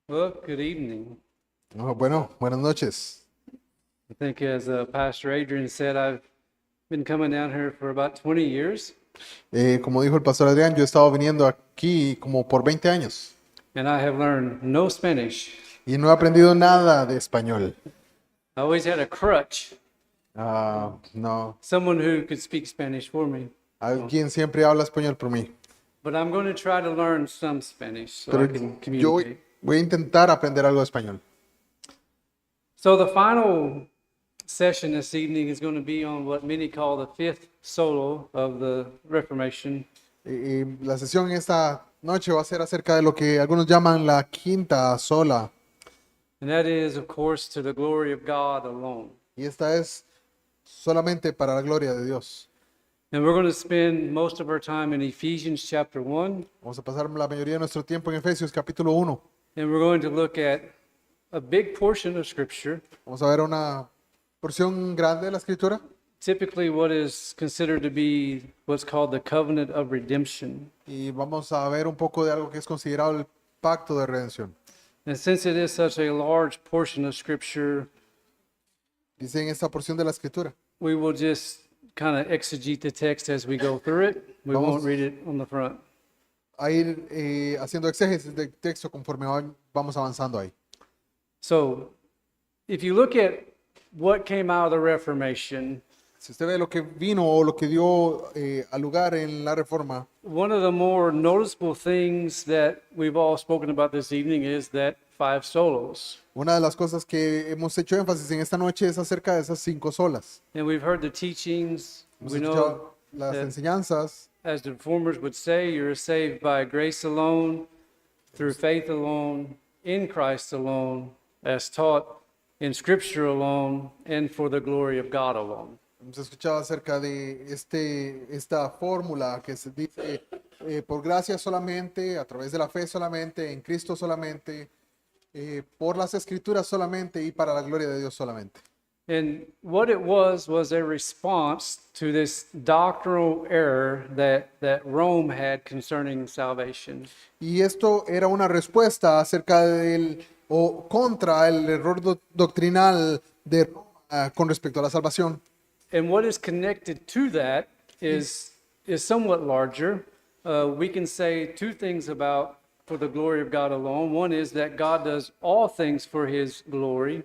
Well, good evening. Bueno, buenas noches. I think as Pastor Adrian said, I've been coming down here for about 20 years, Como dijo el pastor Adrián, yo he estado viniendo aquí como por 20 años and I have learned no Spanish. y no he aprendido nada de español. I always had a crutch, No, someone who could speak Spanish for me. alguien siempre habla español por mí, But I'm going to try to learn some Spanish so pero I can yo communicate. voy a intentar aprender algo de español. So the final session this evening is going to be on what many call the fifth solo of the Reformation. La sesión esta noche va a ser acerca de lo que algunos llaman la quinta sola, And that is, of course, to the glory of God alone. y esta es solamente para la gloria de Dios. And we're going to spend most of our time in Ephesians chapter 1, Vamos a pasar la mayoría de nuestro tiempo en Efesios capítulo 1. and we're going to look at a big portion of Scripture, Vamos a ver una porción grande de la escritura. typically what is considered to be what's called the covenant of redemption. Y vamos a ver un poco de algo que es considerado el pacto de redención. And since it is such a large portion of Scripture, Dice en esta porción de la escritura. we will just kind of exegete the text as we go through it. We Vamos. won't read it on the front. A ir haciendo exégesis del texto conforme vamos avanzando ahí. So, if you look at what came out of the Reformation, Si usted ve lo que vino o lo que dio al lugar en la reforma, one of the more noticeable things that we've all spoken about this evening is that 5 solos. una de las cosas que hemos hecho énfasis en esta noche es acerca de esas 5 solas. And we've heard the teachings. Hemos We know, escuchado las that- enseñanzas, as the reformers would say, you're saved by grace alone, through faith alone, in Christ alone, as taught in Scripture alone, and for the glory of God alone. hemos escuchado acerca de esta fórmula que se dice por gracia solamente, a través de la fe solamente, en Cristo solamente, por las escrituras solamente y para la gloria de Dios solamente. And what it was a response to this doctrinal error that Rome had concerning salvation. Y esto era una respuesta acerca del o contra el error doctrinal de Roma con respecto a la salvación. And what is connected to that is somewhat larger. We can say two things about for the glory of God alone. One is that God does all things for his glory.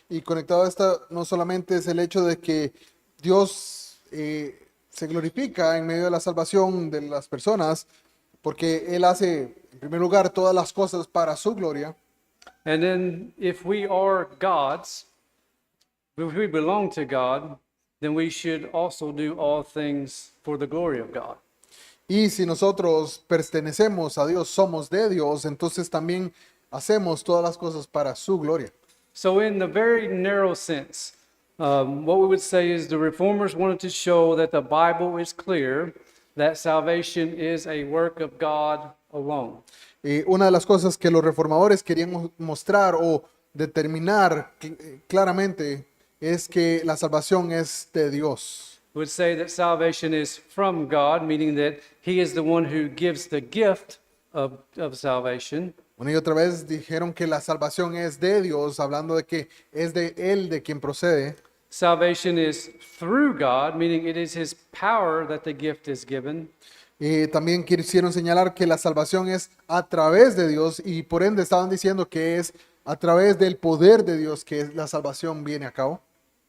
Y conectado a esta no solamente es el hecho de que Dios se glorifica en medio de la salvación de las personas, porque Él hace en primer lugar todas las cosas para su gloria. And then if we are God's, if we belong to God, then we should also do all things for the glory of God. Y si nosotros pertenecemos a Dios, somos de Dios, entonces también hacemos todas las cosas para su gloria. So, in the very narrow sense, what we would say is the reformers wanted to show that the Bible is clear that salvation is a work of God alone. Una de las cosas que los reformadores querían mostrar o determinar claramente es que la salvación es de Dios. We would say that salvation is from God, meaning that He is the one who gives the gift of salvation. Una y otra vez dijeron que la salvación es de Dios, hablando de que es de Él de quien procede. Salvation is through God, meaning it is His power that the gift is given. También quisieron señalar que la salvación es a través de Dios y por ende estaban diciendo que es a través del poder de Dios que la salvación viene a cabo.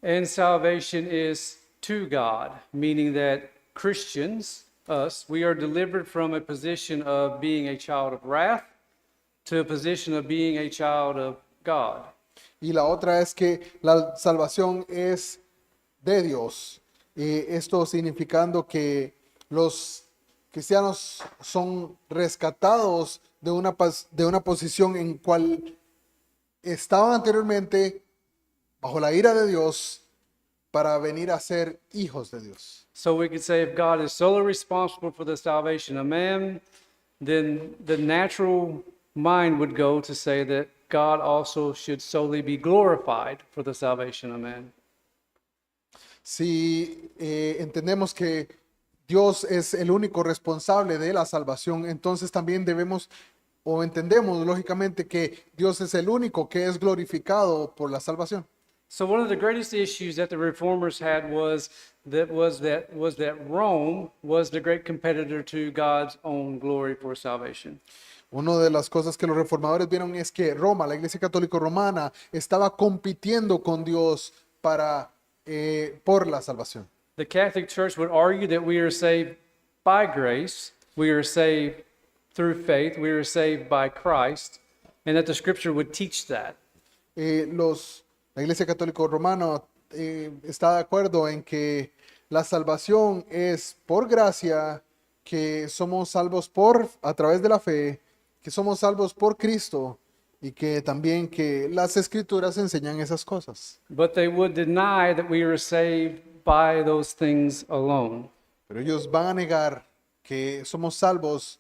And salvation is to God, meaning that Christians, us, we are delivered from a position of being a child of wrath to a position of being a child of God. Y la otra es que la salvación es de Dios. Esto significando que los cristianos son rescatados de una posición en cual estaban anteriormente bajo la ira de Dios para venir a ser hijos de Dios. So we could say if God is solely responsible for the salvation of man, then the natural mind would go to say that God also should solely be glorified for the salvation of man. Si entendemos que Dios es el único responsable de la salvación, entonces también debemos o entendemos lógicamente que Dios es el único que es glorificado por la salvación. So one of the greatest issues that the reformers had was that Rome was the great competitor to God's own glory for salvation. Una de las cosas que los reformadores vieron es que Roma, la Iglesia Católica Romana, estaba compitiendo con Dios por la salvación. The Catholic Church would argue that we are saved by grace, we are saved through faith, we are saved by Christ, and that the Scripture would teach that. La Iglesia Católica Romana está de acuerdo en que la salvación es por gracia, que somos salvos a través de la fe, que somos salvos por Cristo y que también que las Escrituras enseñan esas cosas. But they would deny that we are saved by those things alone. Pero ellos van a negar que somos salvos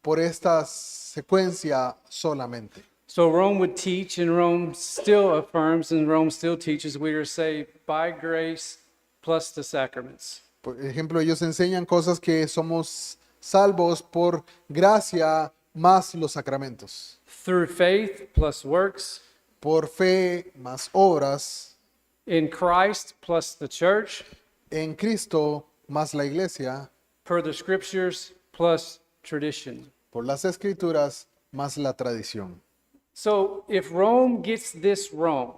por esta secuencia solamente. So Rome would teach, and Rome still affirms, and Rome still teaches we are saved by grace plus the sacraments. Por ejemplo, ellos enseñan cosas que somos salvos por gracia más los sacramentos, Through faith plus works, por fe más obras, in Christ plus the church, en Cristo más la iglesia, per the scriptures plus tradition. por las escrituras más la tradición. So if Rome gets this wrong,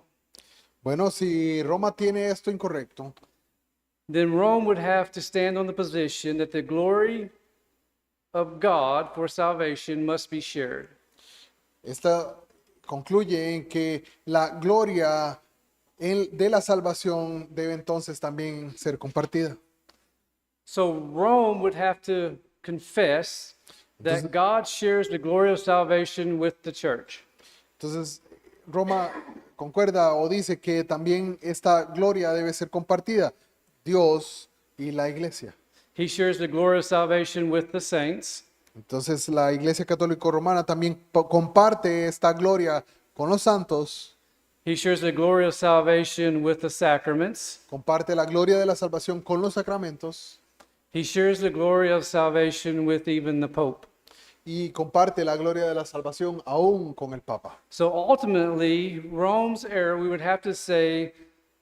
Bueno, si Roma tiene esto incorrecto, then Rome would have to stand on the position that the glory of God for salvation must be shared. esta concluye en que la gloria de la salvación debe entonces también ser compartida. So Rome would have to confess that God shares the glory of salvation with the church. Entonces, Roma concuerda o dice que también esta gloria debe ser compartida, Dios y la iglesia. He shares the glory of salvation with the saints. Entonces, la iglesia católica romana también comparte esta gloria con los santos, He shares the glory of salvation with the sacraments. comparte la gloria de la salvación con los sacramentos He shares the glory of salvation with even the Pope. y comparte la gloria de la salvación aún con el Papa. So ultimately, Rome's error, we would have to say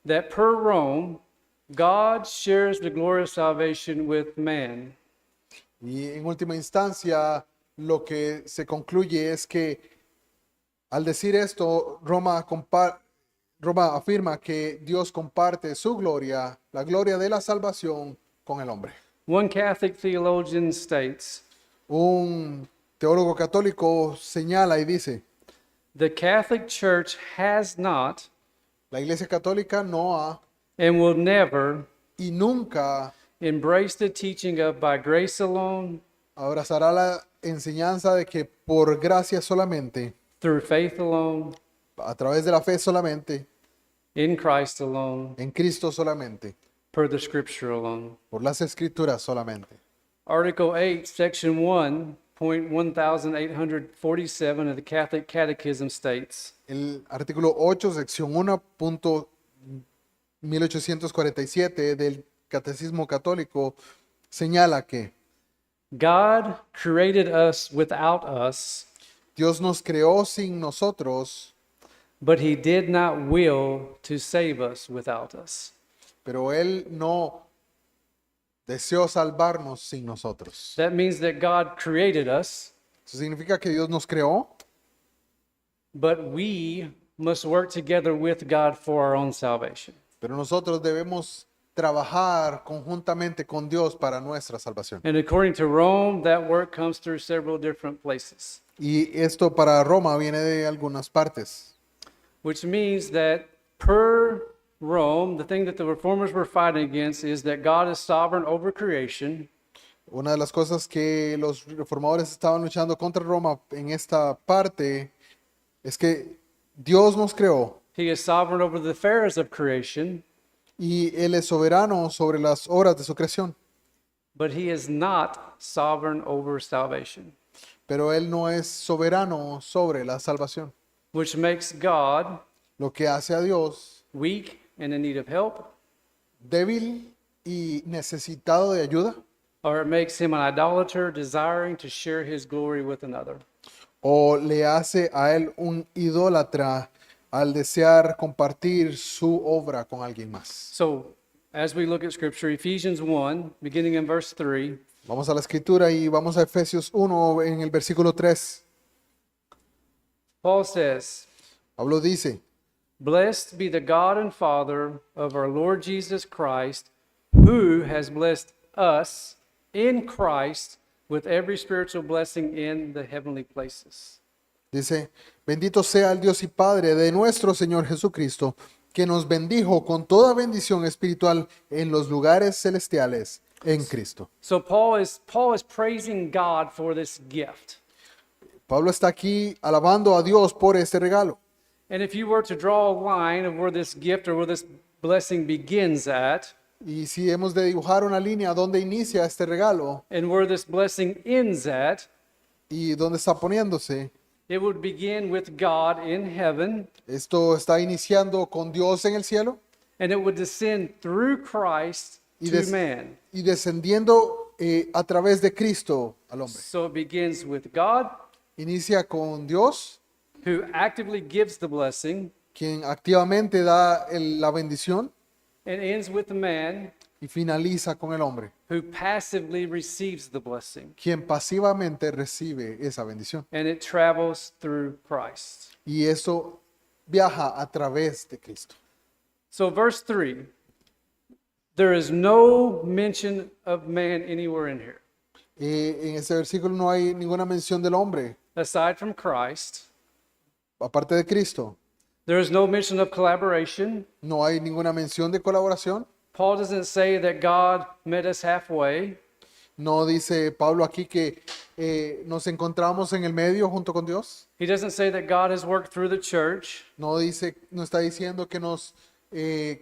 that per Rome, God shares the glory of salvation with man. Y en última instancia, lo que se concluye es que al decir esto, Roma afirma que Dios comparte su gloria, la gloria de la salvación, con el hombre. One Catholic theologian states, Un teólogo católico señala y dice, the Catholic Church has not la Iglesia Católica no ha and will never y nunca embrace the teaching of by grace alone, abrazará la enseñanza de que por gracia solamente, through faith alone, a través de la fe solamente, in Christ alone, en Cristo solamente, per the scripture alone. por las escrituras solamente. Article 8, Section 1.1847 of the Catholic Catechism states, El artículo 8, sección 1.1847 del Catecismo Católico señala que God created us without us, Dios nos creó sin nosotros, but he did not will to save us without us. pero Él no deseó salvarnos sin nosotros. That means that God created us, Eso significa que Dios nos creó, but we must work together with God for our own salvation. pero nosotros debemos trabajar conjuntamente con Dios para nuestra salvación. And according to Rome, that work comes through several different places, Y esto para Roma viene de algunas partes. which means that per Rome, the thing that the reformers were fighting against is that God is sovereign over creation. Una de las cosas que los reformadores estaban luchando contra Roma en esta parte es que Dios nos creó He is sovereign over the affairs of creation, y Él es soberano sobre las obras de su creación, but he is not sovereign over salvation, pero Él no es soberano sobre la salvación, which makes God lo que hace a Dios weak and in need of help, débil y necesitado de ayuda, or it makes him an idolater desiring to share his glory with another. o le hace a él un idólatra al desear compartir su obra con alguien más. So, as we look at Scripture, Ephesians 1, beginning in verse 3, Vamos a la escritura y vamos a Efesios 1 en el versículo 3. Paul says, Pablo dice, Blessed be the God and Father of our Lord Jesus Christ, who has blessed us in Christ with every spiritual blessing in the heavenly places. dice, bendito sea el Dios y Padre de nuestro Señor Jesucristo, que nos bendijo con toda bendición espiritual en los lugares celestiales en Cristo. So Paul is praising God for this gift. Pablo está aquí alabando a Dios por este regalo. And if you were to draw a line of where this gift or where this blessing begins at, Y si hemos de dibujar una línea donde inicia este regalo and where this blessing ends at, y donde está poniéndose, it would begin with God in heaven, esto está iniciando con Dios en el cielo and it would descend through Christ y, to man. y descendiendo a través de Cristo al hombre. So it begins with God, Inicia con Dios, who actively gives the blessing, quien activamente da la bendición, and ends with man, y finaliza con el hombre, who passively receives the blessing. quien pasivamente recibe esa bendición. And it travels through Christ. Y eso viaja a través de Cristo. So, verse 3, there is no mention of man anywhere in here, En ese versículo no hay ninguna mención del hombre, aside from Christ. aparte de Cristo. There is no mention of collaboration. No hay ninguna mención de colaboración. Paul doesn't say that God met us halfway. No dice Pablo aquí que nos encontramos en el medio junto con Dios. He doesn't say that God has worked through the church. No está diciendo que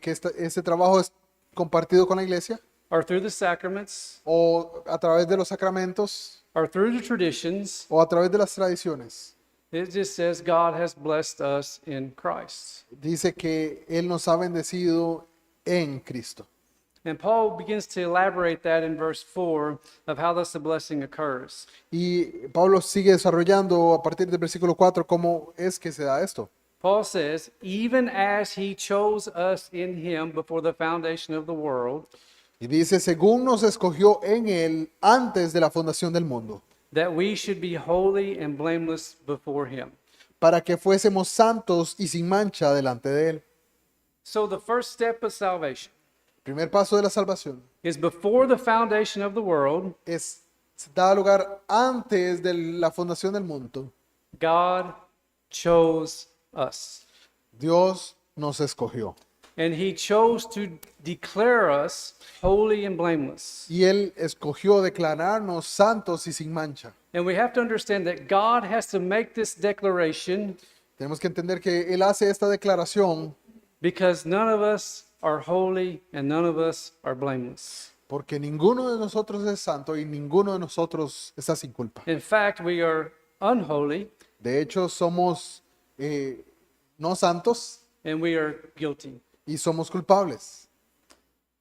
este trabajo es compartido con la iglesia Or through the sacraments, o a través de los sacramentos or through the traditions. o a través de las tradiciones. It just says God has blessed us in Christ. Dice que Él nos ha bendecido en Cristo. And Paul begins to elaborate that in verse 4 of how thus the blessing occurs. Y Pablo sigue desarrollando a partir del versículo 4 cómo es que se da esto. Paul says, even as he chose us in him before the foundation of the world, Y dice, según nos escogió en Él antes de la fundación del mundo, that we should be holy and blameless before him. para que fuésemos santos y sin mancha delante de Él. So the first step of salvation El primer paso de la salvación is before the foundation of the world, da lugar antes de la fundación del mundo. God chose us. Dios nos escogió. And he chose to declare us holy and blameless. Y Él escogió declararnos santos y sin mancha. And we have to understand that God has to make this declaration Tenemos que entender que Él hace esta declaración because none of us are holy and none of us are blameless. porque ninguno de nosotros es santo y ninguno de nosotros está sin culpa. In fact, we are unholy De hecho, somos no santos and we are guilty. y somos culpables.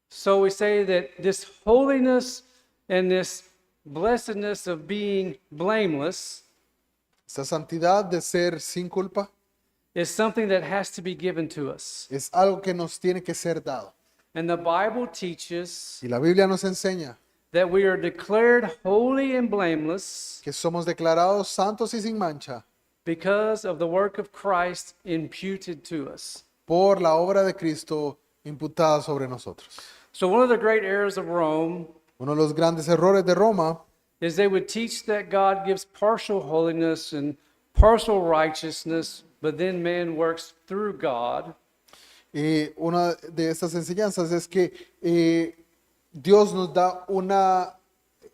So we say that this holiness and this blessedness of being blameless Esta santidad de ser sin culpa is something that has to be given to us. es algo que nos tiene que ser dado. And the Bible teaches Y la Biblia nos enseña that we are declared holy and blameless que somos declarados santos y sin mancha because of the work of Christ imputed to us. por la obra de Cristo imputada sobre nosotros. So one of the great errors of Rome Uno de los grandes errores de Roma is they would teach that God gives partial holiness and partial righteousness, but then man works through God. Una de estas enseñanzas es que Dios nos da una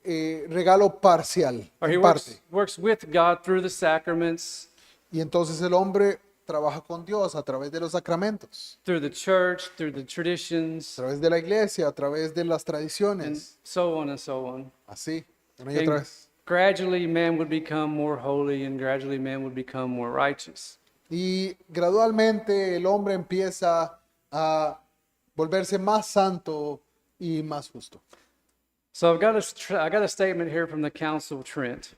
regalo parcial, Or he en parte. works with God through the sacraments, Y entonces el hombre trabaja con Dios a través de los sacramentos, through the church, through the a traditions, través de la iglesia, a través de las and tradiciones, so on and so on. así, una y otra And vez. gradually man would become more holy and gradually man would become more righteous. Y gradualmente el hombre empieza a volverse más santo y más justo. So I got a statement here from the Council of Trent,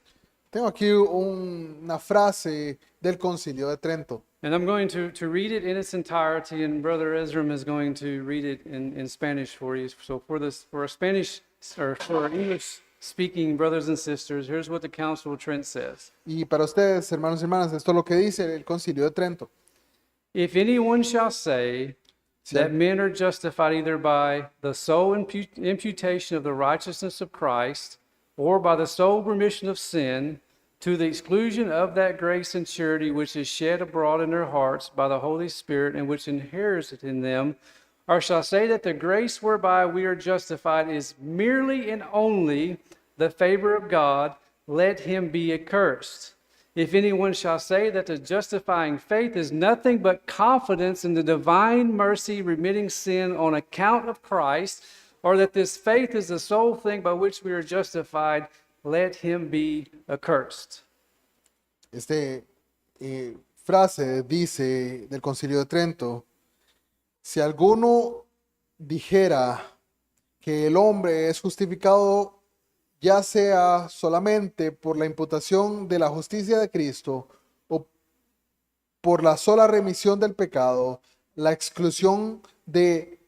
Tengo aquí una frase del Concilio de Trento. and I'm going to read it in its entirety, and Brother Ezram is going to read it in Spanish for you. So for a Spanish or for English speaking brothers and sisters, here's what the Council of Trent says. Y para ustedes, hermanos y hermanas, esto es lo que dice el Concilio de Trento. If anyone shall say that men are justified either by the sole imputation of the righteousness of Christ or by the sole remission of sin, to the exclusion of that grace and charity which is shed abroad in their hearts by the Holy Spirit and which inheres it in them, or shall say that the grace whereby we are justified is merely and only the favor of God, let him be accursed. If anyone shall say that the justifying faith is nothing but confidence in the divine mercy remitting sin on account of Christ, or that this faith is the sole thing by which we are justified, let him be accursed. Frase dice del Concilio de Trento: si alguno dijera que el hombre es justificado ya sea solamente por la imputación de la justicia de Cristo o por la sola remisión del pecado, la exclusión de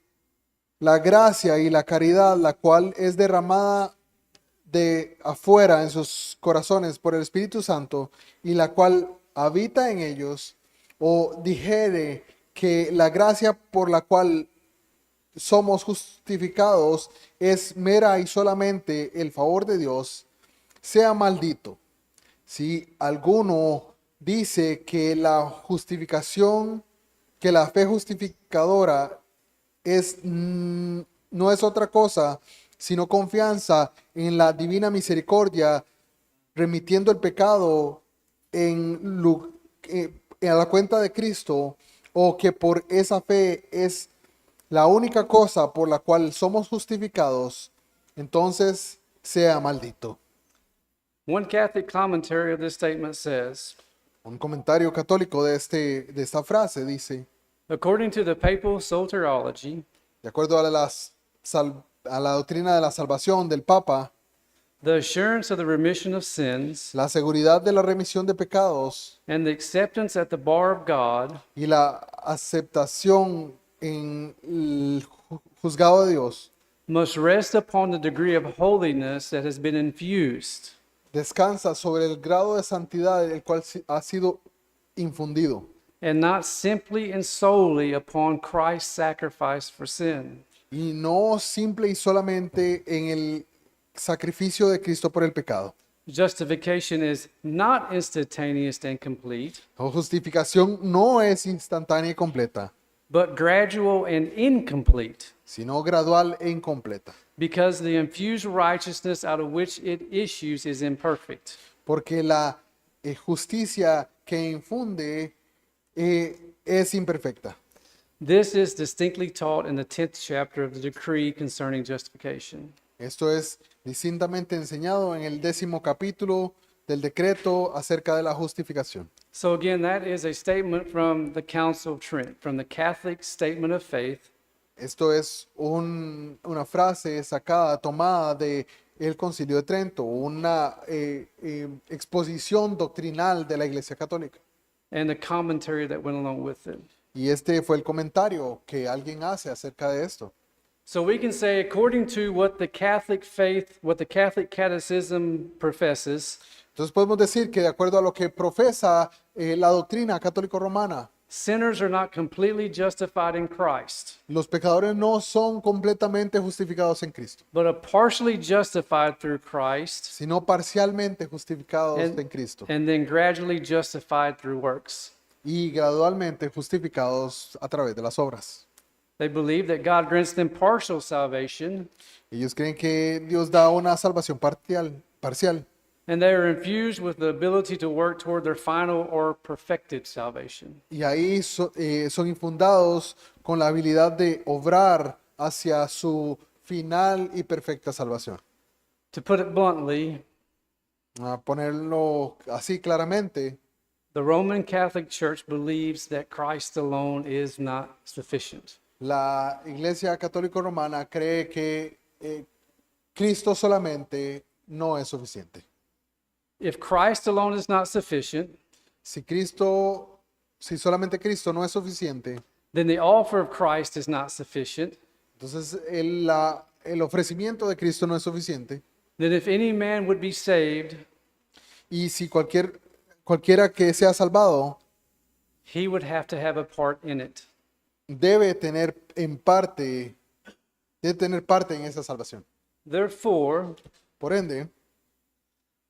la gracia y la caridad, la cual es derramada de afuera en sus corazones por el Espíritu Santo y la cual habita en ellos, o dijere que la gracia por la cual somos justificados es mera y solamente el favor de Dios, sea maldito. Si alguno dice que la justificación, que la fe justificadora no es otra cosa sino confianza en la divina misericordia, remitiendo el pecado a la cuenta de Cristo, o que por esa fe es la única cosa por la cual somos justificados, entonces sea maldito. One Catholic commentary of this statement says, Un comentario católico de esta frase dice: according to the papal soteriology, de acuerdo a la doctrina de la salvación del Papa, the assurance of the remission of sins la seguridad de la remisión de pecados and the acceptance at the bar of God y la aceptación en el juzgado de Dios must rest upon the degree of holiness that has been infused, descansa sobre el grado de santidad el cual ha sido infundido, and not simply and solely upon Christ's sacrifice for sin. y no simple y solamente en el sacrificio de Cristo por el pecado. Justification is not instantaneous and complete, La justificación no es instantánea y completa, but gradual and incomplete, sino gradual e incompleta, because the infused righteousness out of which it issues is imperfect. porque la justicia que infunde es imperfecta. This is distinctly taught in the 10th chapter of the decree concerning justification. Esto es distintamente enseñado en el 10º capítulo del decreto acerca de la justificación. So again, that is a statement from the Council of Trent, from the Catholic Statement of Faith. Esto es una frase sacada, tomada de el Concilio de Trento, una exposición doctrinal de la Iglesia Católica. And the commentary that went along with it. Y este fue el comentario que alguien hace acerca de esto. So we can say, according to what the Catholic faith, what the Catholic Catechism professes, Entonces podemos decir que de acuerdo a lo que profesa la doctrina católico-romana, sinners are not completely justified in Christ, los pecadores no son completamente justificados en Cristo, but are partially justified through Christ, sino parcialmente justificados en Cristo and then gradually justified through works. y gradualmente justificados a través de las obras. They believe that God grants them partial salvation, Ellos creen que Dios da una salvación parcial and they are infused with the ability to work toward their final or perfected salvation. y ahí son infundados con la habilidad de obrar hacia su final y perfecta salvación. To put it bluntly, A ponerlo así claramente, the Roman Catholic Church believes that Christ alone is not sufficient. la Iglesia Católico Romana cree que Cristo solamente no es suficiente. If Christ alone is not sufficient, Si solamente Cristo no es suficiente, then the offer of Christ is not sufficient. entonces el ofrecimiento de Cristo no es suficiente. Then if any man would be saved, Y si cualquiera que sea salvado he would have to have a part in it. debe tener parte en esa salvación. Therefore, Por ende,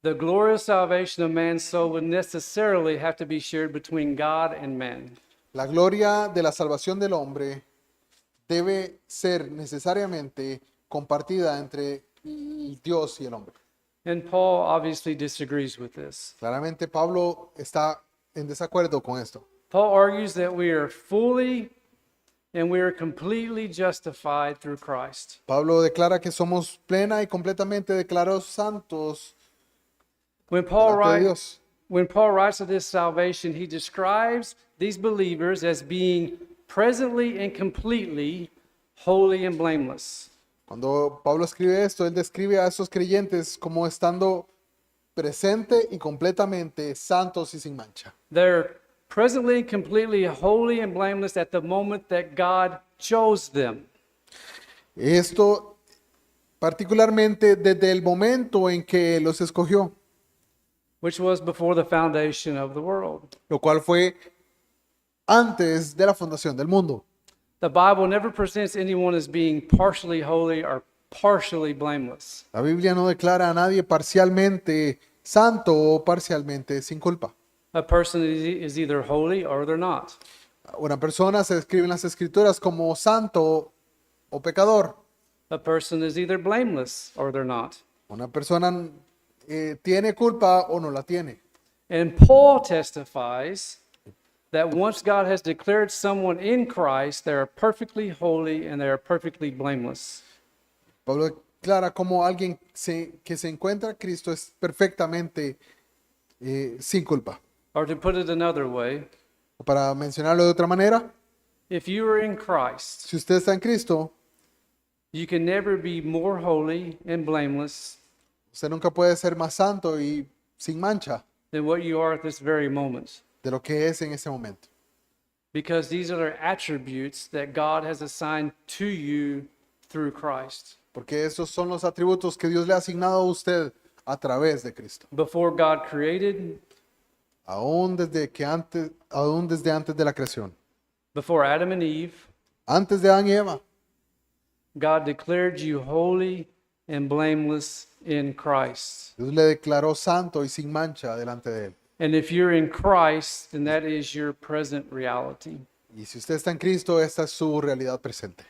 the glorious salvation of man's soul would necessarily have to be shared between God and man. la gloria de la salvación del hombre debe ser necesariamente compartida entre Dios y el hombre. And Paul obviously disagrees with this. Claramente Pablo está en desacuerdo con esto. Paul argues that we are fully and we are completely justified through Christ. Pablo declara que somos plena y completamente declarados santos When Paul delante de writes, Dios. when Paul writes of this salvation, he describes these believers as being presently and completely holy and blameless. Cuando Pablo escribe esto, él describe a esos creyentes como estando presente y completamente santos y sin mancha. They're presently and completely holy and blameless at the moment that God chose them. Esto particularmente desde el momento en que los escogió, Which was before the foundation of the world. lo cual fue antes de la fundación del mundo. The Bible never presents anyone as being partially holy or partially blameless. La Biblia no declara a nadie parcialmente santo o parcialmente sin culpa. A person is either holy or they're not. Una persona se describe en las escrituras como santo o pecador. A person is either blameless or they're not. Una persona tiene culpa o no la tiene. And Paul testifies that once God has declared someone in Christ, they are perfectly holy and they are perfectly blameless. Pablo declara como alguien que se encuentra en Cristo es perfectamente sin culpa. Or to put it another way, O para mencionarlo de otra manera, if you are in Christ, si usted está en Cristo, you can never be more holy and blameless usted nunca puede ser más santo y sin mancha than what you are at this very moment. de lo que es en ese momento. Because these are the attributes that God has assigned to you through Christ. Porque esos son los atributos que Dios le ha asignado a usted a través de Cristo. Before God created, Aún desde antes de la creación. before Adam and Eve, Antes de Adán y Eva, God declared you holy and blameless in Christ. Dios le declaró santo y sin mancha delante de él. And if you're in Christ, then that is your present reality. Y si usted está en Cristo, esta es su realidad presente.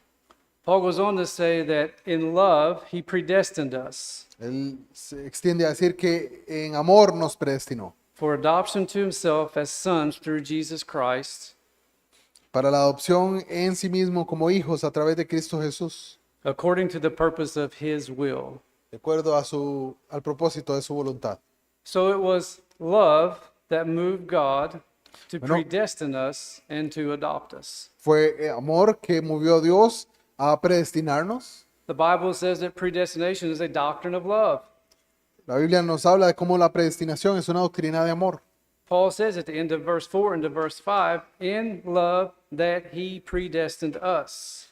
Paul goes on to say that in love, he predestined us Él se extiende a decir que en amor nos predestinó for adoption to himself as sons through Jesus Christ, para la adopción en sí mismo como hijos a través de Cristo Jesús, according to the purpose of his will. de acuerdo al propósito de su voluntad. So it was love that moved God to Bueno. predestine us and to adopt us. Fue amor que movió a Dios a predestinarnos. The Bible says that predestination is a doctrine of love. La Biblia nos habla de cómo la predestinación es una doctrina de amor. Paul says at the end of verse 4 into verse 5, in love that he predestined us.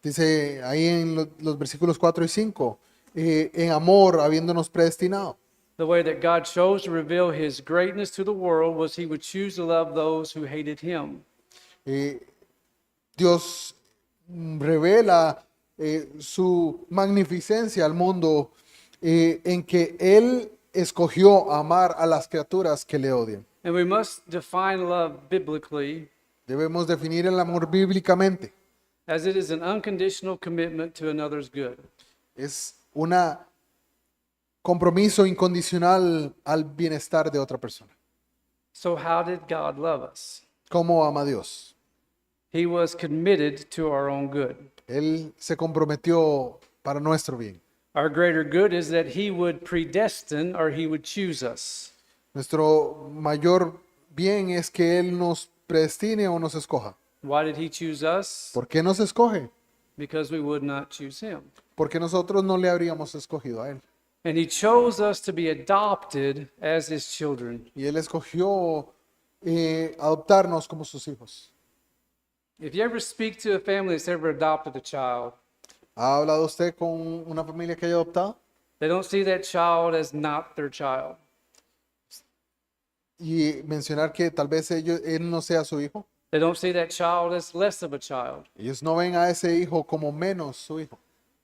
Dice ahí en los versículos 4 y 5, en amor habiéndonos predestinado. The way that God chose to reveal his greatness to the world was he would choose to love those who hated him. Dios revela su magnificencia al mundo en que Él escogió amar a las criaturas que le odian. And we must define love biblically Debemos definir el amor bíblicamente. as it is an unconditional commitment to another's good. Es un compromiso incondicional al bienestar de otra persona. So how did God love us? ¿Cómo ama Dios? He was committed to our own good. Él se comprometió para nuestro bien. Our greater good is that he would predestine or he would choose us. Nuestro mayor bien es que Él nos predestine o nos escoja. Why did he choose us? ¿Por qué nos escoge? because we would not choose him. porque nosotros no le habríamos escogido a él. And he chose us to be adopted as his children. Y él escogió adoptarnos como sus hijos. If you ever speak to a family that's ever adopted a child, ¿Ha hablado usted con una familia que haya adoptado? they don't see that child as not their child. Y mencionar que tal vez él no sea su hijo. They don't see that child as less of a child. Ellos no ven a ese hijo como menos su hijo.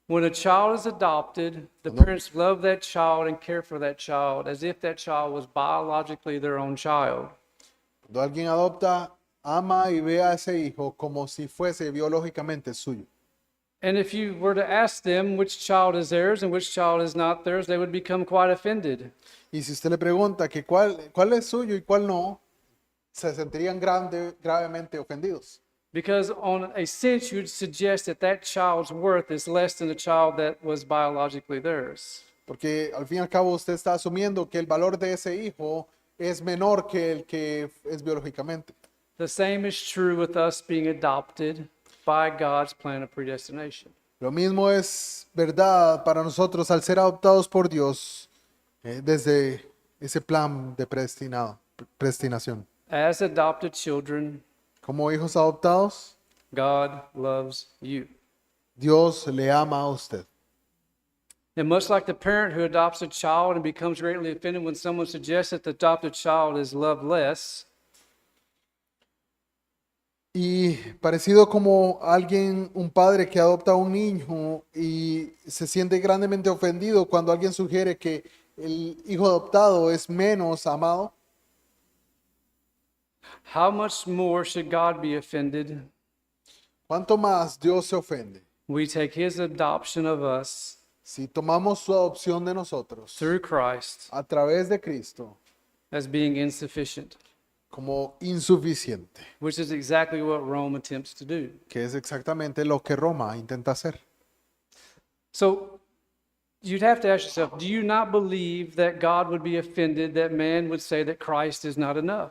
When a child is adopted, the parents love that child and care for that child as if that child was biologically their own child. Cuando alguien adopta, ama y ve a ese hijo como si fuese biológicamente suyo. And if you were to ask them which child is theirs and which child is not theirs, they would become quite offended. Y si usted le pregunta que cuál es suyo y cuál no, se sentirían gravemente ofendidos. Because on a sense, you'd suggest that that child's worth is less than the child that was biologically theirs. Porque al fin y al cabo usted está asumiendo que el valor de ese hijo es menor que el que es biológicamente. The same is true with us being adopted by God's plan of predestination. Lo mismo es verdad para nosotros al ser adoptados por Dios desde ese plan de predestinación. As adopted children, Como hijos adoptados, God loves you. Dios le ama a usted. And much like the parent who adopts a child and becomes greatly offended when someone suggests that the adopted child is loved less, Y parecido como un padre que adopta a un niño y se siente grandemente ofendido cuando alguien sugiere que el hijo adoptado es menos amado, how much more should God be offended? ¿cuánto más Dios se ofende We take his adoption of us si tomamos su adopción de nosotros through Christ a través de Cristo as being insufficient, como insuficiente, which is exactly what Rome attempts to do. que es exactamente lo que Roma intenta hacer? So you'd have to ask yourself, do you not believe that God would be offended that man would say that Christ is not enough?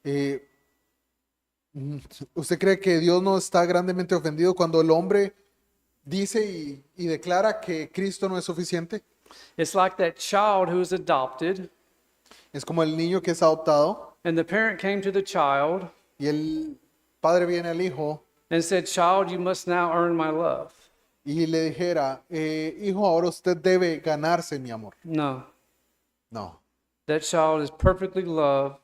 Eh, ¿Usted cree que Dios no está grandemente ofendido cuando el hombre dice y declara que Cristo no es suficiente? It's like that child who is adopted, Es como el niño que es adoptado and the parent came to the child y el padre viene al hijo and said, "Child, you must now earn my love." y le dijera, hijo, ahora usted debe ganarse mi amor. No, No, that child is perfectly loved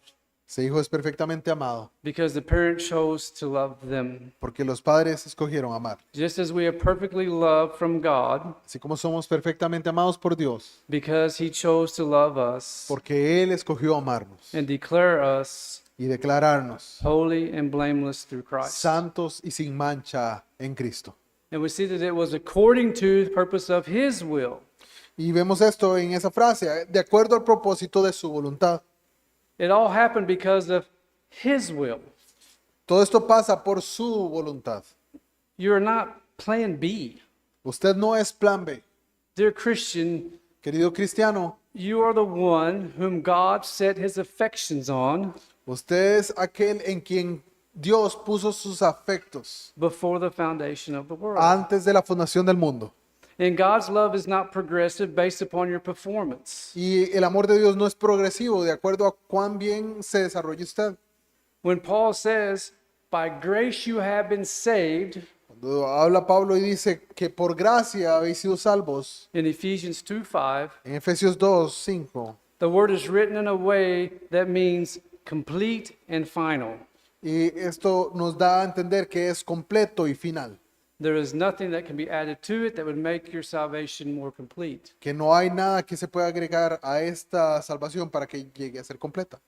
ese hijo es perfectamente amado because the parent chose to love them. porque los padres escogieron amar. Just as we are perfectly loved from God Así como somos perfectamente amados por Dios, because he chose to love us porque Él escogió amarnos and declare us y declararnos holy and blameless through Christ. santos y sin mancha en Cristo. And we see that it was according to the purpose of his will. Y vemos esto en esa frase, de acuerdo al propósito de su voluntad. It all happened because of his will. Todo esto pasa por su voluntad. You are not plan B. Usted no es plan B. Dear Christian, Querido cristiano, you are the one whom God set his affections on usted es aquel en quien Dios puso sus afectos before the foundation of the world. antes de la fundación del mundo. And God's love is not progressive based upon your performance. Y el amor de Dios no es progresivo de acuerdo a cuán bien se desarrolle usted. When Paul says, by grace you have been saved, Cuando habla Pablo y dice que por gracia habéis sido salvos, in Ephesians 2:5, en Efesios 2:5, the word is written in a way that means complete and final. y esto nos da a entender que es completo y final, There is nothing that can be added to it that would make your salvation more complete. que no hay nada que se pueda agregar a esta salvación para que llegue a ser completa.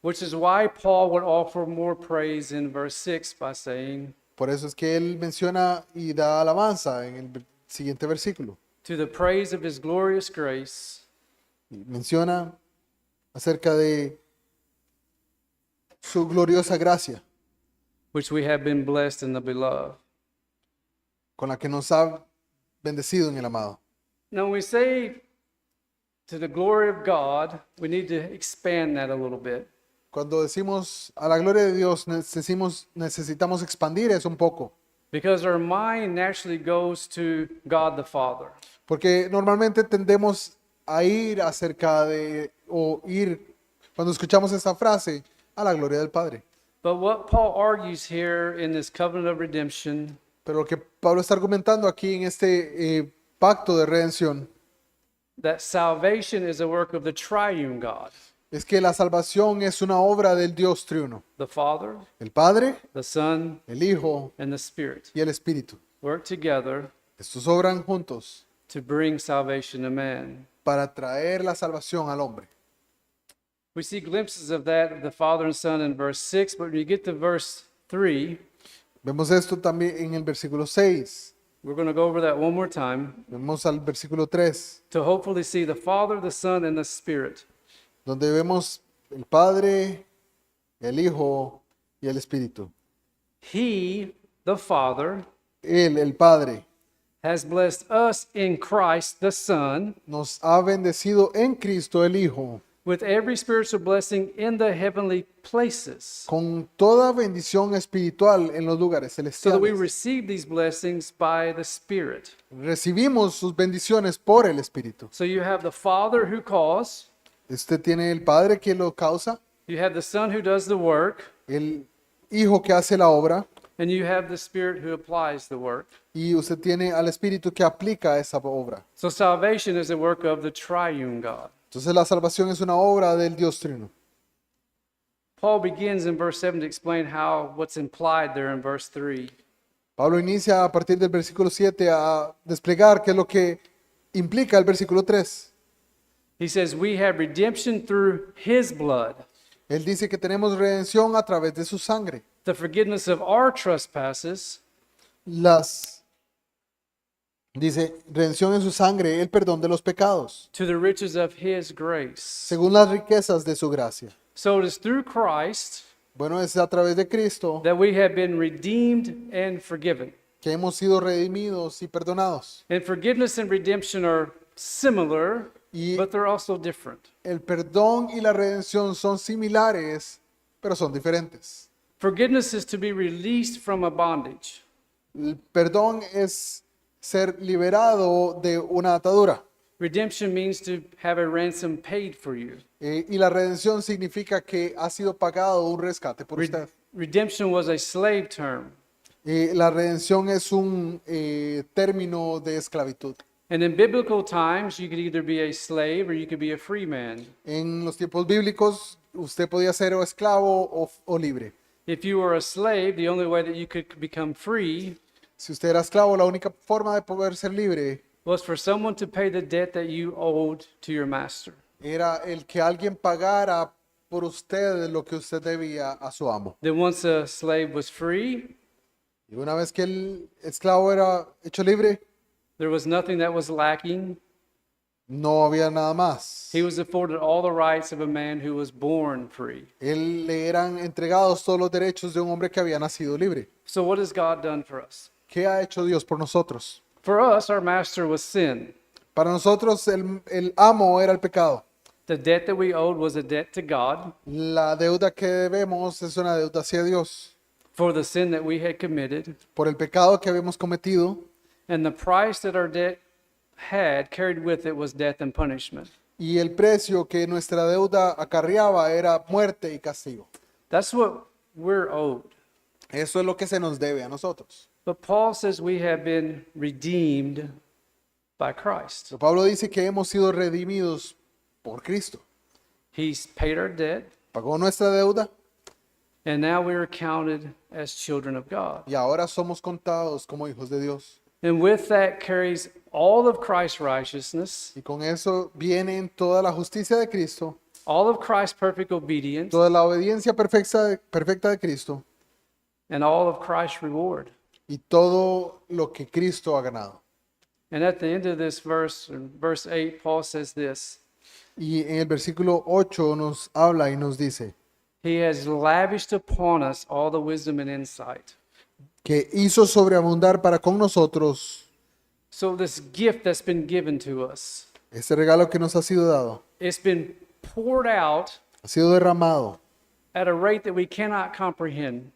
Which is why Paul would offer more praise in verse 6 by saying, Por eso es que él menciona y da alabanza en el siguiente versículo. to the praise of his glorious grace, Y menciona acerca de su gloriosa gracia which we have been blessed in the beloved. con la que nos ha bendecido en el amado. Now, when we say to the glory of God, we need to expand that a little bit. Cuando decimos a la gloria de Dios, necesitamos expandir eso un poco. Because our mind naturally goes to God the Father. Porque normalmente tendemos a ir acerca de, o ir, cuando escuchamos esta frase, a la gloria del Padre. But what Paul argues here in this covenant of redemption Pero lo que Pablo está argumentando aquí en este pacto de redención that salvation is a work of the triune God, es que la salvación es una obra del Dios triuno. the Father, El Padre, the Son, el Hijo and the Spirit y el Espíritu. work together Estos obran juntos to bring salvation to man. para traer la salvación al hombre. We see glimpses of that of the Father and Son in verse 6, but when you get to verse 3, Vemos esto también en el versículo 6. we're going to go over that one more time Vemos al versículo 3, to hopefully see the Father, the Son, and the Spirit donde vemos el Padre, el Hijo y el Espíritu. He, the Father, Él, el Padre, has blessed us in Christ, the Son, nos ha bendecido en Cristo el Hijo with every spiritual blessing in the heavenly places, con toda bendición espiritual en los lugares so that we celestiales. receive these blessings by the Spirit. Recibimos sus bendiciones por el Espíritu. So you have the Father who calls, Este tiene el Padre que lo causa, you have the Son who does the work, el Hijo que hace la obra and you have the Spirit who applies the work. y usted tiene al Espíritu que aplica esa obra. So salvation is a work of the triune God. Entonces la salvación es una obra del Dios Trino. Paul begins in verse 7 to explain how what's implied there in verse 3. Pablo inicia a partir del versículo 7 a desplegar qué es lo que implica el versículo 3. He says, we have redemption through his blood, Él dice que tenemos redención a través de su sangre. the forgiveness of our trespasses, Dice, redención en su sangre, el perdón de los pecados, to the riches of his grace. según las riquezas de su gracia. So it is through Christ Bueno, es a través de Cristo that we have been redeemed and forgiven. que hemos sido redimidos y perdonados. And forgiveness and redemption are similar, Y but they're also different. el perdón y la redención son similares, pero son diferentes. Forgiveness is to be released from a bondage. El perdón es ser liberado de una atadura. Redemption means to have a ransom paid for you. Y la redención significa que ha sido pagado un rescate por usted. Redemption was a slave term. La redención es un término de esclavitud. And in biblical times, you could either be a slave or you could be a free man. En los tiempos bíblicos, usted podía ser o esclavo o libre. If you were a slave, the only way that you could become free Si usted era esclavo, la única forma de poder ser libre was for someone to pay the debt that you owed to your master. era el que alguien pagara por usted lo que usted debía a su amo. Then once a slave was free, Y una vez que el esclavo era hecho libre, there was nothing that was lacking. no había nada más. He was afforded all the rights of a man who was born free. Él le eran entregados todos los derechos de un hombre que había nacido libre. So what has God done for us? ¿Qué ha hecho Dios por nosotros? For us, our master was sin. Para nosotros el amo era el pecado. The debt that we owed was a debt to God La deuda que debemos es una deuda hacia Dios for the sin that we had committed. por el pecado que habíamos cometido And the price that our debt had carried with it was death and punishment. y el precio que nuestra deuda acarreaba era muerte y castigo. That's what we're owed. Eso es lo que se nos debe a nosotros. But Paul says we have been redeemed by Christ. Pero Pablo dice que hemos sido redimidos por Cristo. He's paid our debt, Pagó nuestra deuda and now we are counted as children of God. y ahora somos contados como hijos de Dios. And with that carries all of Christ's righteousness, Y con eso viene toda la justicia de Cristo, all of Christ's perfect obedience, toda la obediencia perfecta de Cristo and all of Christ's reward. y todo lo que Cristo ha ganado. And at the end of this verse, in verse 8, Paul says this: Y en el versículo 8 nos habla y nos dice He has lavished upon us all the wisdom and insight. que hizo sobreabundar para con nosotros So this gift that's been given to us, este regalo que nos ha sido dado, it's been poured out ha sido derramado at a rate that we cannot comprehend.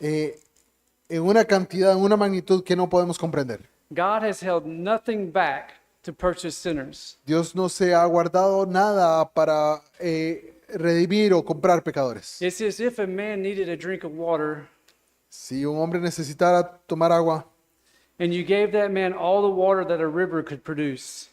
eh, en una cantidad, en una magnitud que no podemos comprender. God has held nothing back to purchase sinners. Dios no se ha guardado nada para redimir o comprar pecadores. It's as if a man needed a drink of water Si un hombre necesitara tomar agua and you gave that man all the water that a river could produce,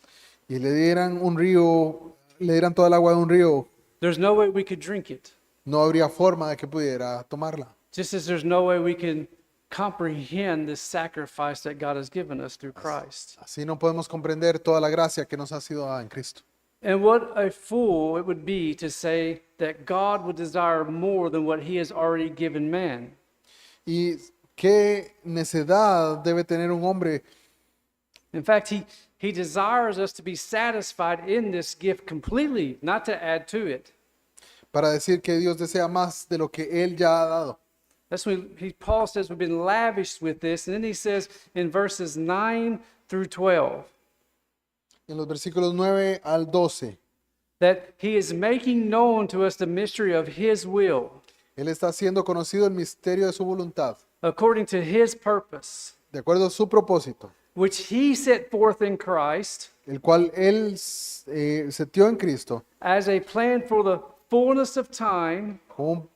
y le dieran un río, le dieran toda el agua de un río, there's no way we could drink it. no habría forma de que pudiera tomarla. Just as there's no way we can comprehend the sacrifice that God has given us through Christ. Así no podemos comprender toda la gracia que nos ha sido dada en Cristo. And what a fool it would be to say that God would desire more than what he has already given man. Y qué necedad debe tener un hombre. In fact, he desires us to be satisfied in this gift completely, not to add to it. Para decir que Dios desea más de lo que Él ya ha dado. That's when Paul says we've been lavished with this. And then he says in verses 9 through 12 En los versículos 9 al 12, that he is making known to us the mystery of his will, Él está haciendo conocido el misterio de su voluntad, according to his purpose, de acuerdo a su propósito, which he set forth in Christ el cual Él setió en Cristo as a plan for the fullness of time, como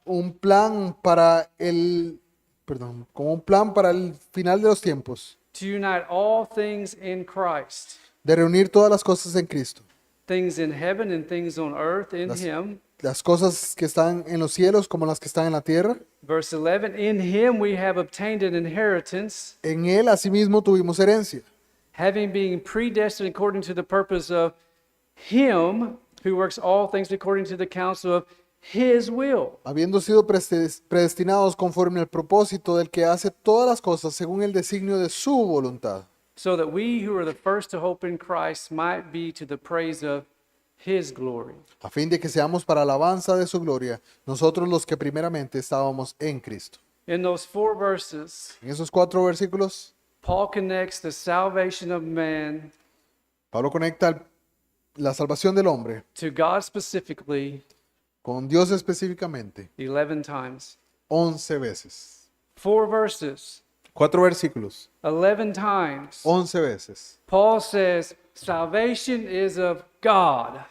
un plan para como un plan para el final de los tiempos, to unite all things in Christ, de reunir todas las cosas en Cristo, things in heaven and things on earth in him. las cosas que están en los cielos como las que están en la tierra. Verse 11, in him we have obtained an inheritance, En Él asimismo tuvimos herencia, having been predestined according to the purpose of him who works all things according to the counsel of his will. habiendo sido predestinados conforme al propósito del que hace todas las cosas según el designio de su voluntad, So that we who are the first to hope in Christ might be to the praise of his glory. a fin de que seamos para alabanza de su gloria, nosotros los que primeramente estábamos en Cristo. In those 4 verses, En esos 4 versículos, Paul connects the salvation of man Pablo conecta la salvación del hombre to God specifically con Dios específicamente 11 times. 11 veces. 4 verses, 4 versículos, 11 times. 11 veces. Paul says, salvation is of God.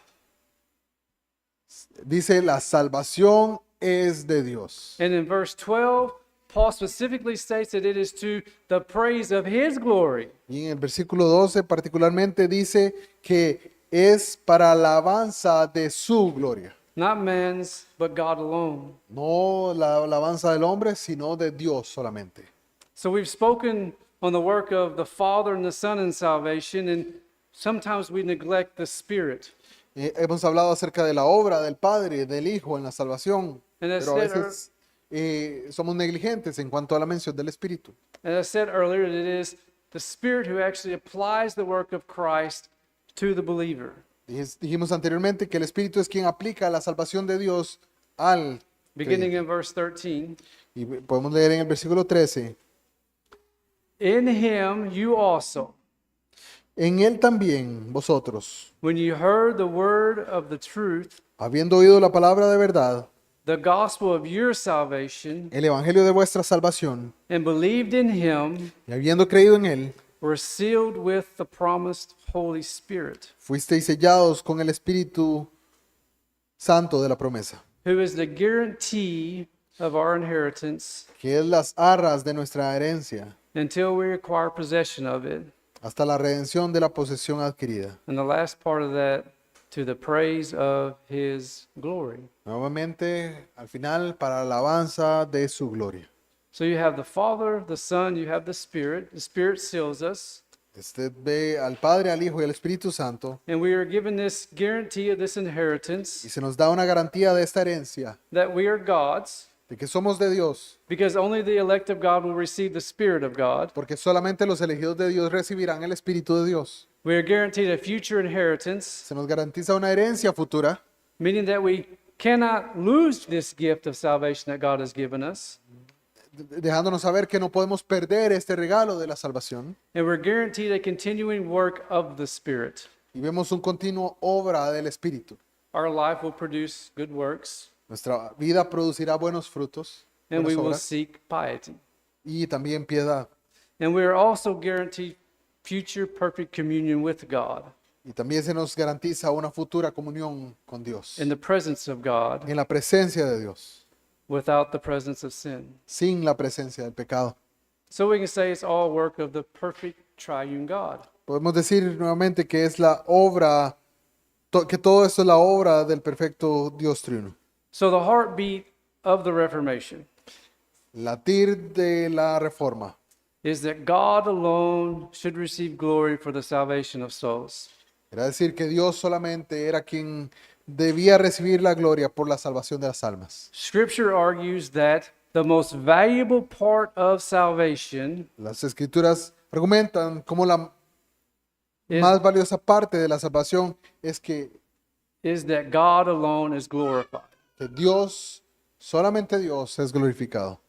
Dice, la salvación es de Dios. And in verse 12, Paul specifically states that it is to the praise of his glory. Y en el versículo 12 particularmente dice que es para alabanza de su gloria. Not man's, but God alone. No la alabanza del hombre, sino de Dios solamente. So we've spoken on the work of the Father and the Son in salvation, and sometimes we neglect the Spirit. Hemos hablado acerca de la obra del Padre, del Hijo en la salvación, And as pero a said veces somos negligentes en cuanto a la mención del Espíritu. As I said earlier, it is the Spirit who actually applies the work of Christ to the believer. Dijimos anteriormente que el Espíritu es quien aplica la salvación de Dios al Beginning creyente. in verse 13, Y podemos leer en el versículo 13. in him you also, En él también vosotros, when you heard the word of the truth, habiendo oído la palabra de verdad, the gospel of your salvation, el evangelio de vuestra salvación, and believed in him, y habiendo creído en él, were sealed with the promised Holy Spirit, fuisteis sellados con el Espíritu Santo de la promesa, who is the guarantee of our inheritance que es las arras de nuestra herencia, until we acquire possession of it. hasta la redención de la posesión adquirida. And the last part of that, to the praise of his glory. Nuevamente, al final, para alabanza de su gloria. So you have the Father, the Son, you have the Spirit. The Spirit seals us. Usted ve al Padre, al Hijo y al Espíritu Santo, And we are given this guarantee of this y inheritance se nos da una garantía de esta herencia, that we are God's, de que somos de Dios, because only the elect of God will receive the Spirit of God. porque solamente los elegidos de Dios recibirán el Espíritu de Dios. We are guaranteed a future inheritance, Se nos garantiza una herencia futura, meaning that we cannot lose this gift of salvation that God has given us. dejándonos saber que no podemos perder este regalo de la salvación. And we're guaranteed a continuing work of the Spirit. Y vemos un continuo obra del Espíritu. Our life will produce good works, Nuestra vida producirá buenos frutos, and buenas we will obras, seek piety. y también piedad. And we are also guaranteed future perfect communion with God Y también se nos garantiza una futura comunión con Dios, in the presence of God en la presencia de Dios, without the presence of sin. sin la presencia del pecado. So we can say it's all work of the perfect triune God. Podemos decir nuevamente que es la obra, que todo esto es la obra del perfecto Dios triuno. So the heartbeat of the Reformation Latir de la reforma is that God alone should receive glory for the salvation of souls. era decir que Dios solamente era quien debía recibir la gloria por la salvación de las almas. Scripture argues that the most valuable part of salvation Las escrituras argumentan como la is, más valiosa parte de la salvación es is that God alone is glorified. que Dios, solamente Dios es glorificado.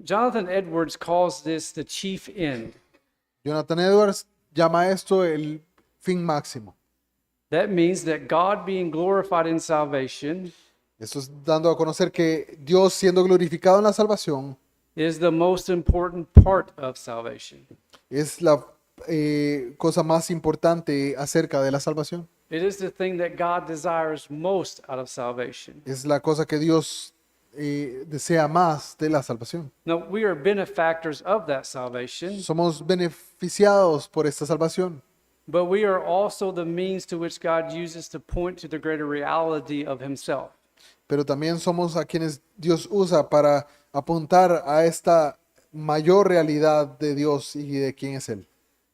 Jonathan Edwards calls this the chief end. Jonathan Edwards llama esto el fin máximo. That means that God being glorified in salvation Esto es dando a conocer que Dios siendo glorificado en la salvación is the most important part of salvation. es la cosa más importante acerca de la salvación. It is the thing that God desires most out of salvation. Es la cosa que Dios desea más de la salvación. Now, we are benefactors of that salvation, Somos beneficiados por esta salvación, but we are also the means to which God uses to point to the greater reality of Himself. pero también somos a quienes Dios usa para apuntar a esta mayor realidad de Dios y de quién es Él.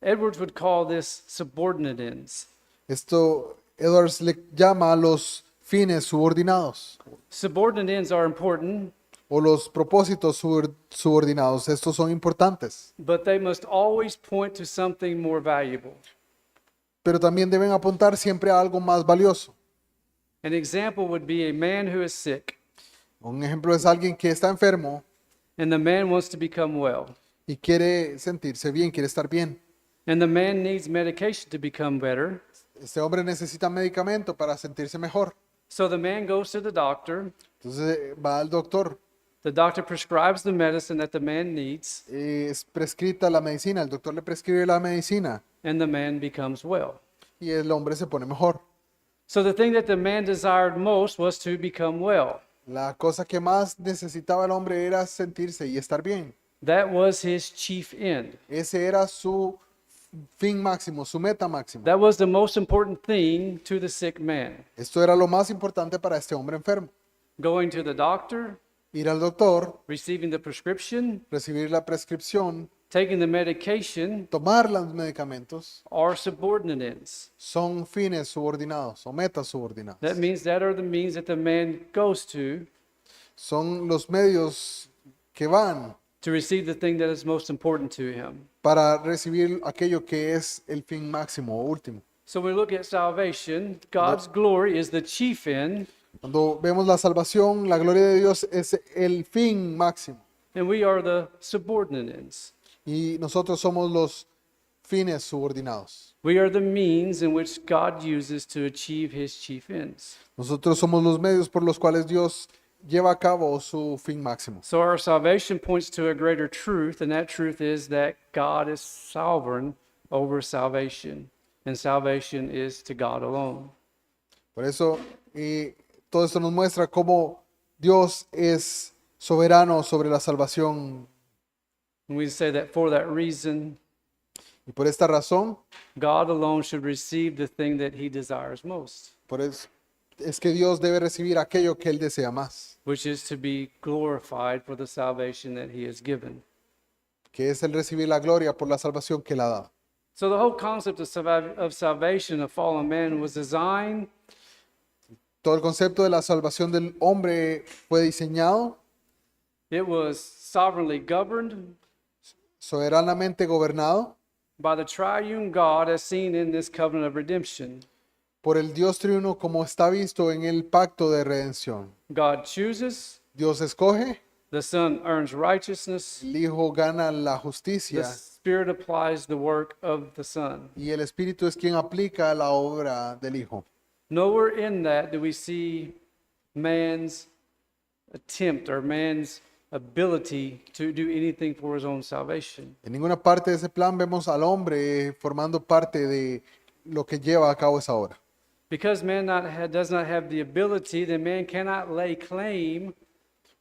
Edwards would call this subordinate ends. Esto Edwards le llama a los fines subordinados Subordinate ends are important, o los propósitos subordinados. Estos son importantes, but they must always point to something more valuable. pero también deben apuntar siempre a algo más valioso. An example would be a man who is sick, Un ejemplo es alguien que está enfermo and the man wants to become well. y quiere sentirse bien, quiere estar bien. And the man needs medication to become better. Este hombre necesita medicamento para sentirse mejor. So the man goes to the doctor. Entonces va al doctor. The doctor prescribes the medicine that the man needs, Es prescrita la medicina. El doctor le prescribe la medicina and the man becomes well. y el hombre se pone mejor. So the thing that the man desired most was to become well. La cosa que más necesitaba el hombre era sentirse y estar bien. That was his chief end. Ese era su fin máximo, su meta máxima. That was the most important thing to the sick man. Esto era lo más importante para este hombre enfermo. Going to the doctor, Ir al doctor, receiving the prescription, recibir la prescripción, taking the medication tomar los medicamentos, are subordinate ends. son fines subordinados o metas That subordinadas. means that are the means that the man goes to Son los medios que van receive the thing that is most important to him. para recibir aquello que es el fin máximo o último. So when we look at salvation, God's glory is the chief end, Cuando vemos la salvación, la gloria de Dios es el fin máximo and we are the subordinate ends. y nosotros somos los fines subordinados. We are the means in which God uses to achieve his chief ends. Nosotros somos los medios por los cuales Dios lleva a cabo su fin máximo. So our salvation points to a greater truth, and that truth is that God is sovereign over salvation, and salvation is to God alone. Por eso, todo esto nos muestra cómo Dios es soberano sobre la salvación. And we say that for that reason, Y por esta razón, God alone should receive the thing that he desires most, por eso, es que Dios debe recibir aquello que Él desea más, which is to be glorified for the salvation that he has given. que es el recibir la gloria por la salvación que Él ha dado. So the whole concept of salvation of fallen man was designed Todo el concepto de la salvación del hombre fue diseñado, It was sovereignly governed soberanamente gobernado by the triune God as seen in this covenant of redemption. por el Dios triuno como está visto en el pacto de redención. God chooses, Dios escoge, the Son earns righteousness, el Hijo gana la the justicia Spirit applies the work of the Son. y el Espíritu es quien aplica la obra del Hijo. Nowhere in that do we see man's attempt or man's ability to do anything for his own salvation. En ninguna parte de ese plan vemos al hombre formando parte de lo que lleva a cabo esa obra. Because man does not have the ability, then man cannot lay claim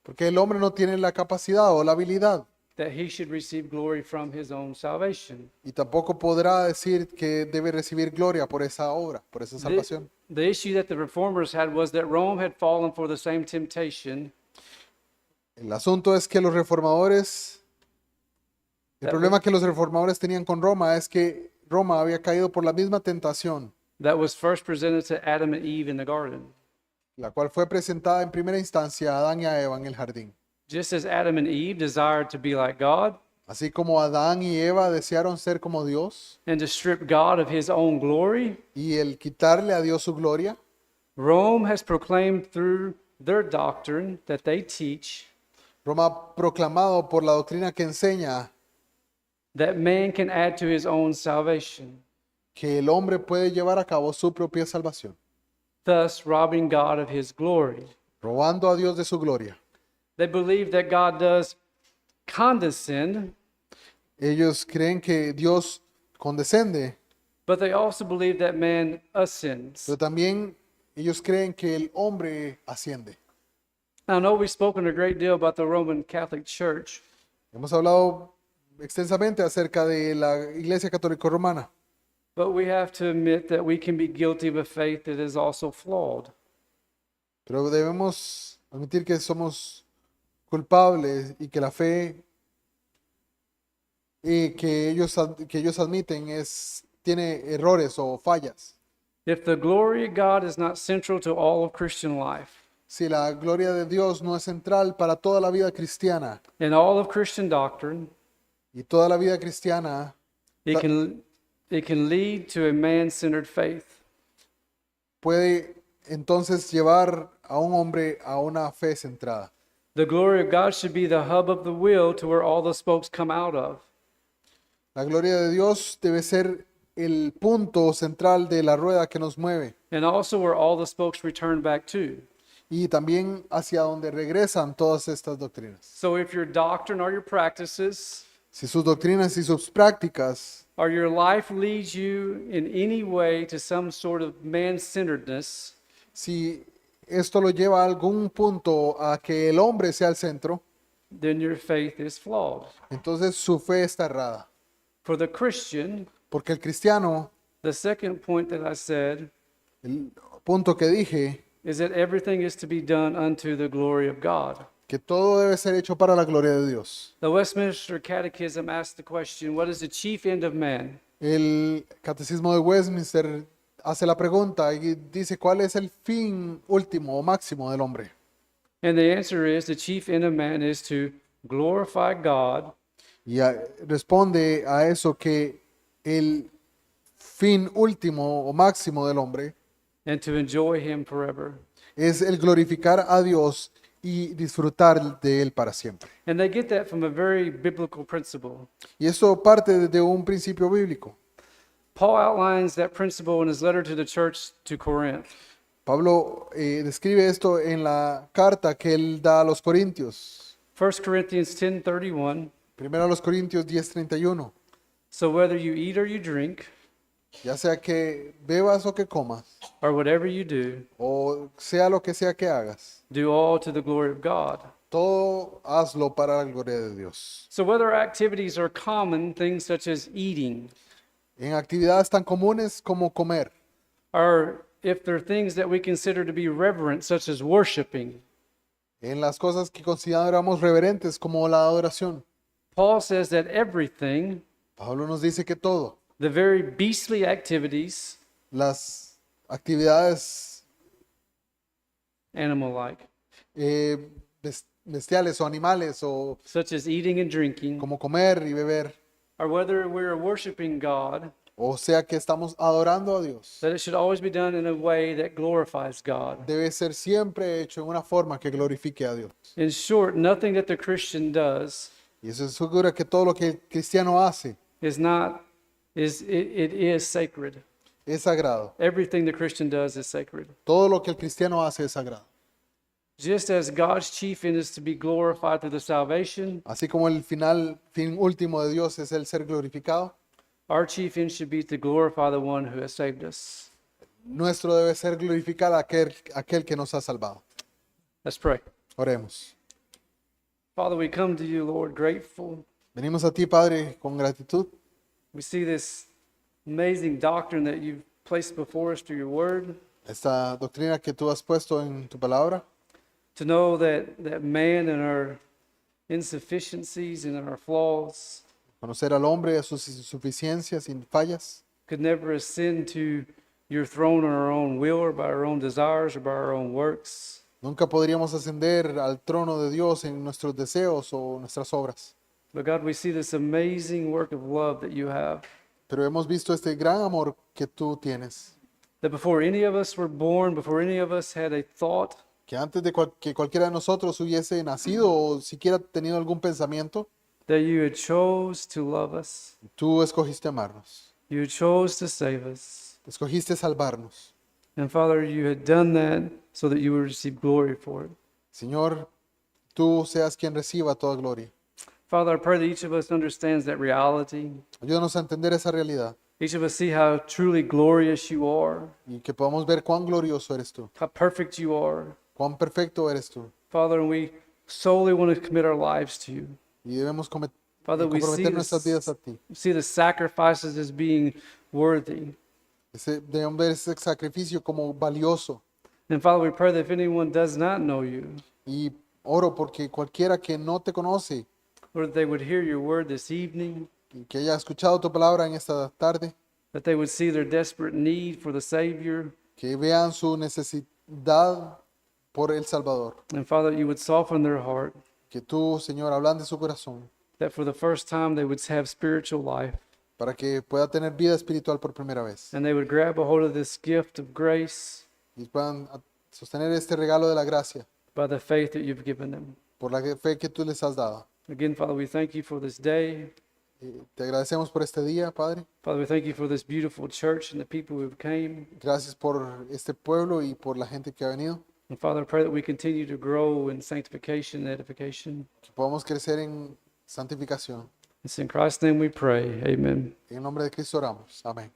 Porque el hombre no tiene la capacidad o la habilidad that he should receive glory from his own salvation. y tampoco podrá decir que debe recibir gloria por esa obra, por esa The, salvación. the issue that the reformers had was that Rome had fallen for the same temptation El asunto es que los reformadores, el problema que los reformadores tenían con Roma es que Roma había caído por la misma tentación, that was first presented to Adam and Eve in the garden. la cual fue presentada en primera instancia a Adán y a Eva en el jardín. Just as Adam and Eve desired to be like God Así como Adán y Eva desearon ser como Dios and to strip God of his own glory, y el quitarle a Dios su gloria, Rome has proclaimed through their doctrine that they teach Roma ha proclamado por la doctrina que enseña that man can add to his own salvation, que el hombre puede llevar a cabo su propia salvación, thus robbing God of his glory. robando a Dios de su gloria. They believe that God does condescend, Ellos creen que Dios condescende, but they also believe that man ascends. pero también ellos creen que el hombre asciende. I know we've spoken a great deal about the Roman Catholic Church, Hemos hablado extensamente acerca de la Iglesia Católica Romana, but we have to admit that we can be guilty of a faith that is also flawed. pero debemos admitir que somos culpables y que la fe que ellos admiten tiene errores o fallas. If the glory of God is not central to all of Christian life Si la gloria de Dios no es central para toda la vida cristiana and all of Christian doctrine, y toda la vida cristiana it can lead to a man-centered faith. puede entonces llevar a un hombre a una fe centrada. The glory of God should be the hub of the wheel to where all the spokes come out of. La gloria de Dios debe ser el punto central de la rueda que nos mueve And also where all the spokes return back to. y también hacia donde regresan todas estas doctrinas. So if your doctrine or your practices Si sus doctrinas y sus prácticas or your life leads you in any way to some sort of man-centeredness, si esto lo lleva a algún punto a que el hombre sea el centro, then your faith is flawed. entonces su fe está errada. For the Christian, Porque el cristiano, the second point that I said el punto que dije, is that everything is to be done unto the glory of God. que todo debe ser hecho para la gloria de Dios. The Westminster Catechism asks the question, what is the chief end of man? El catecismo de Westminster hace la pregunta y dice cuál es el fin último o máximo del hombre. And the answer is the chief end of man is to glorify God Y responde a eso que el fin último o máximo del hombre and to enjoy him forever. es el glorificar a Dios y disfrutar de Él para siempre. And they get that from a very biblical principle. Y esto parte de un principio bíblico. Paul outlines that principle in his letter to the church to Corinth. Pablo describe esto en la carta que él da a los Corintios. 1 Corinthians 10:31. Primero a los Corintios 10:31. So whether you eat or you drink, Ya sea que bebas o que comas, or whatever you do, o sea lo que sea que hagas, do all to the glory of God. todo hazlo para la gloria de Dios. So whether our activities are common, things such as eating, En actividades tan comunes como comer, or if they're things that we consider to be reverent, such as worshiping, en las cosas que consideramos reverentes como la adoración, Paul says that everything, Pablo nos dice que todo, the very beastly activities, las actividades animal-like, bestiales o animales o such as eating and drinking, como comer y beber, or whether we're worshiping God, o sea que estamos adorando a Dios, that it should always be done in a way that glorifies God. debe ser siempre hecho en una forma que glorifique a Dios. In short, nothing that the Christian does Y eso asegura que todo lo que el cristiano hace it is sacred. es sagrado. Everything the Christian does is sacred. Todo lo que el cristiano hace es sagrado. Just as God's chief end is to be glorified through the salvation, Así como el fin último de Dios es el ser glorificado, our chief end should be to glorify the one who has saved us. nuestro debe ser glorificar a aquel que nos ha salvado. Let's pray. Oremos. Father, we come to you, Lord, grateful. Venimos a ti, Padre, con gratitud. We see this amazing doctrine that you've placed before us through your word. Esta doctrina que tú has puesto en tu palabra, To know that man and our insufficiencies and our flaws conocer al hombre, a sus insuficiencias y fallas, could never ascend to your throne on our own will or by our own desires or by our own works. nunca podríamos ascender al trono de Dios en nuestros deseos o nuestras obras. But God, we see this amazing work of love that you have. Pero hemos visto este gran amor que tú tienes, That before any of us were born, before any of us had a thought, que antes de que cualquiera de nosotros hubiese nacido o siquiera tenido algún pensamiento, that you had chose to love us. tú escogiste amarnos, You chose to save us. escogiste salvarnos. And Father, you had done that so that you would receive glory for it. Señor, tú seas quien reciba toda gloria. Father, I pray that each of us understands that reality. Ayúdanos a entender esa realidad Each of us see how truly glorious you are, y que podamos ver cuán glorioso eres tú, how perfect you are. cuán perfecto eres tú. Father, and we solely want to commit our lives to you. Y debemos Father, we comprometer nuestras vidas a ti. see the sacrifices as being worthy. Debemos ver ese sacrificio como valioso. And Father, we pray that if anyone does not know you, Y oro porque cualquiera que no te conoce Lord, that they would hear your word this evening, y que haya escuchado tu palabra en esta tarde, that they would see their desperate need for the Savior. que vean su necesidad por el Salvador. And Father, you would soften their heart, Que tú, Señor, ablande su corazón that for the first time they would have spiritual life, para que pueda tener vida espiritual por primera vez. and they would grab a hold of this gift of grace Y puedan sostener este regalo de la gracia by the faith that you've given them. por la fe que tú les has dado. Again, Father, we thank you for this day. Te agradecemos por este día, Padre. Father, we thank you for this beautiful church and the people who came. Gracias por este pueblo y por la gente que ha venido. And Father, I pray that we continue to grow in sanctification and edification. Que podamos crecer en santificación. It's in Christ's name we pray. Amen. En el nombre de Cristo oramos. Amén.